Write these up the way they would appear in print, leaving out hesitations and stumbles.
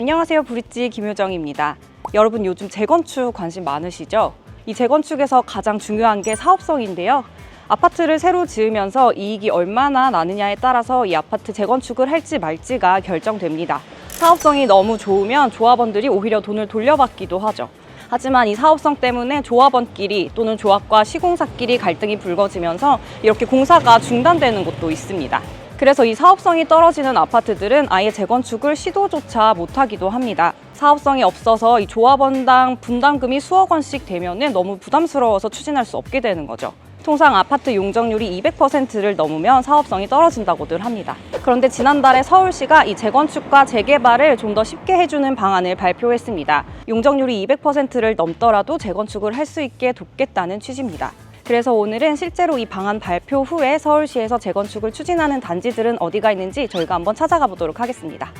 안녕하세요, 브릿지 김효정입니다. 여러분 요즘 재건축 관심 많으시죠? 이 재건축에서 가장 중요한 게 사업성인데요. 아파트를 새로 지으면서 이익이 얼마나 나느냐에 따라서 이 아파트 재건축을 할지 말지가 결정됩니다. 사업성이 너무 좋으면 조합원들이 오히려 돈을 돌려받기도 하죠. 하지만 이 사업성 때문에 조합원끼리 또는 조합과 시공사끼리 갈등이 불거지면서 이렇게 공사가 중단되는 곳도 있습니다. 그래서 이 사업성이 떨어지는 아파트들은 아예 재건축을 시도조차 못하기도 합니다. 사업성이 없어서 이 조합원당 분담금이 수억 원씩 되면은 너무 부담스러워서 추진할 수 없게 되는 거죠. 통상 아파트 용적률이 200%를 넘으면 사업성이 떨어진다고들 합니다. 그런데 지난달에 서울시가 이 재건축과 재개발을 좀 더 쉽게 해주는 방안을 발표했습니다. 용적률이 200%를 넘더라도 재건축을 할 수 있게 돕겠다는 취지입니다. 그래서 오늘은 실제로 이 방안 발표 후에 서울시에서 재건축을 추진하는 단지들은 어디가 있는지 저희가 한번 찾아가 보도록 하겠습니다.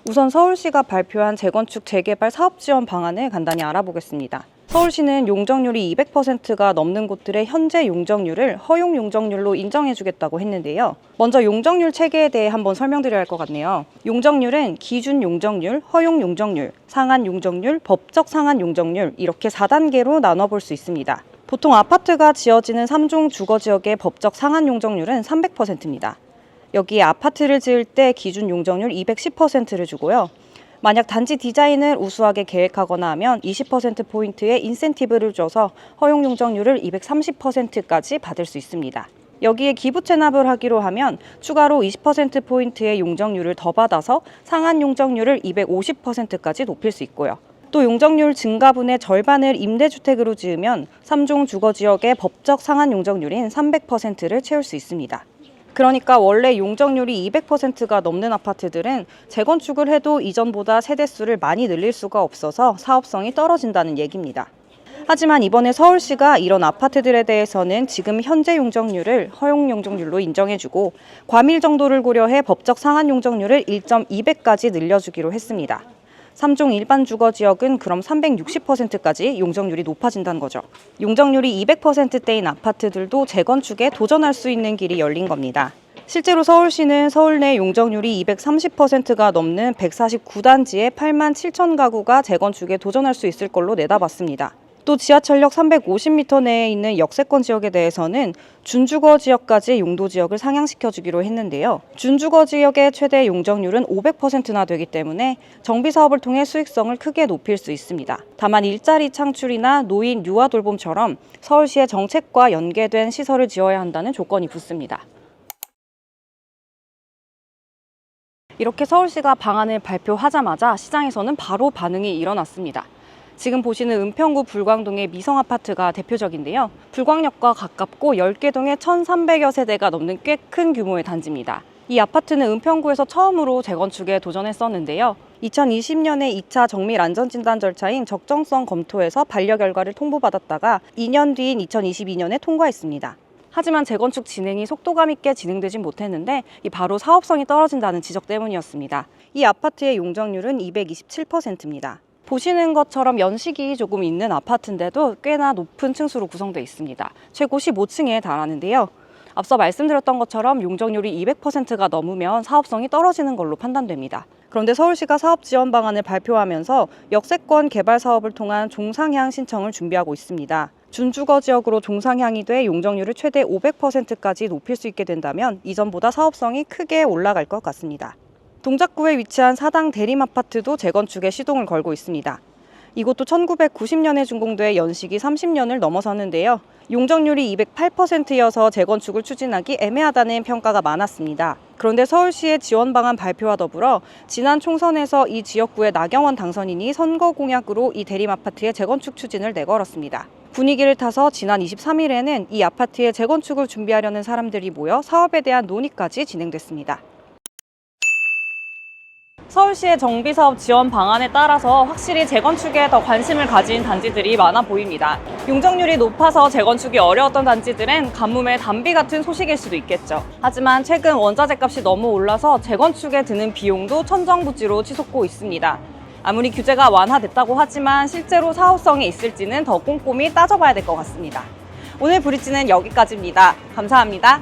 우선 서울시가 발표한 재건축 재개발 사업 지원 방안을 간단히 알아보겠습니다. 서울시는 용적률이 200%가 넘는 곳들의 현재 용적률을 허용 용적률로 인정해주겠다고 했는데요. 먼저 용적률 체계에 대해 한번 설명드려야 할 것 같네요. 용적률은 기준 용적률, 허용 용적률, 상한 용적률, 법적 상한 용적률 이렇게 4단계로 나눠볼 수 있습니다. 보통 아파트가 지어지는 3종 주거지역의 법적 상한 용적률은 300%입니다. 여기에 아파트를 지을 때 기준 용적률 210%를 주고요. 만약 단지 디자인을 우수하게 계획하거나 하면 20%포인트의 인센티브를 줘서 허용 용적률을 230%까지 받을 수 있습니다. 여기에 기부 체납을 하기로 하면 추가로 20%포인트의 용적률을 더 받아서 상한 용적률을 250%까지 높일 수 있고요. 또 용적률 증가분의 절반을 임대주택으로 지으면 3종 주거지역의 법적 상한 용적률인 300%를 채울 수 있습니다. 그러니까 원래 용적률이 200%가 넘는 아파트들은 재건축을 해도 이전보다 세대수를 많이 늘릴 수가 없어서 사업성이 떨어진다는 얘기입니다. 하지만 이번에 서울시가 이런 아파트들에 대해서는 지금 현재 용적률을 허용 용적률로 인정해주고 과밀 정도를 고려해 법적 상한 용적률을 1.2배까지 늘려주기로 했습니다. 3종 일반 주거지역은 그럼 360%까지 용적률이 높아진다는 거죠. 용적률이 200%대인 아파트들도 재건축에 도전할 수 있는 길이 열린 겁니다. 실제로 서울시는 서울 내 용적률이 230%가 넘는 149단지의 8만 7천 가구가 재건축에 도전할 수 있을 걸로 내다봤습니다. 또 지하철역 350m 내에 있는 역세권 지역에 대해서는 준주거 지역까지 용도 지역을 상향시켜주기로 했는데요. 준주거 지역의 최대 용적률은 500%나 되기 때문에 정비 사업을 통해 수익성을 크게 높일 수 있습니다. 다만 일자리 창출이나 노인 유아 돌봄처럼 서울시의 정책과 연계된 시설을 지어야 한다는 조건이 붙습니다. 이렇게 서울시가 방안을 발표하자마자 시장에서는 바로 반응이 일어났습니다. 지금 보시는 은평구 불광동의 미성아파트가 대표적인데요. 불광역과 가깝고 10개 동에 1,300여 세대가 넘는 꽤 큰 규모의 단지입니다. 이 아파트는 은평구에서 처음으로 재건축에 도전했었는데요. 2020년에 2차 정밀 안전진단 절차인 적정성 검토에서 반려 결과를 통보받았다가 2년 뒤인 2022년에 통과했습니다. 하지만 재건축 진행이 속도감 있게 진행되진 못했는데 바로 사업성이 떨어진다는 지적 때문이었습니다. 이 아파트의 용적률은 227%입니다. 보시는 것처럼 연식이 조금 있는 아파트인데도 꽤나 높은 층수로 구성되어 있습니다. 최고 15층에 달하는데요. 앞서 말씀드렸던 것처럼 용적률이 200%가 넘으면 사업성이 떨어지는 걸로 판단됩니다. 그런데 서울시가 사업 지원 방안을 발표하면서 역세권 개발 사업을 통한 종상향 신청을 준비하고 있습니다. 준주거 지역으로 종상향이 돼 용적률을 최대 500%까지 높일 수 있게 된다면 이전보다 사업성이 크게 올라갈 것 같습니다. 동작구에 위치한 사당 대림아파트도 재건축에 시동을 걸고 있습니다. 이곳도 1990년에 준공돼 연식이 30년을 넘어섰는데요. 용적률이 208%여서 재건축을 추진하기 애매하다는 평가가 많았습니다. 그런데 서울시의 지원 방안 발표와 더불어 지난 총선에서 이 지역구의 나경원 당선인이 선거 공약으로 이 대림아파트의 재건축 추진을 내걸었습니다. 분위기를 타서 지난 23일에는 이 아파트의 재건축을 준비하려는 사람들이 모여 사업에 대한 논의까지 진행됐습니다. 서울시의 정비사업 지원 방안에 따라서 확실히 재건축에 더 관심을 가진 단지들이 많아 보입니다. 용적률이 높아서 재건축이 어려웠던 단지들은 가뭄의 단비 같은 소식일 수도 있겠죠. 하지만 최근 원자재 값이 너무 올라서 재건축에 드는 비용도 천정부지로 치솟고 있습니다. 아무리 규제가 완화됐다고 하지만 실제로 사업성이 있을지는 더 꼼꼼히 따져봐야 될 것 같습니다. 오늘 브릿지는 여기까지입니다. 감사합니다.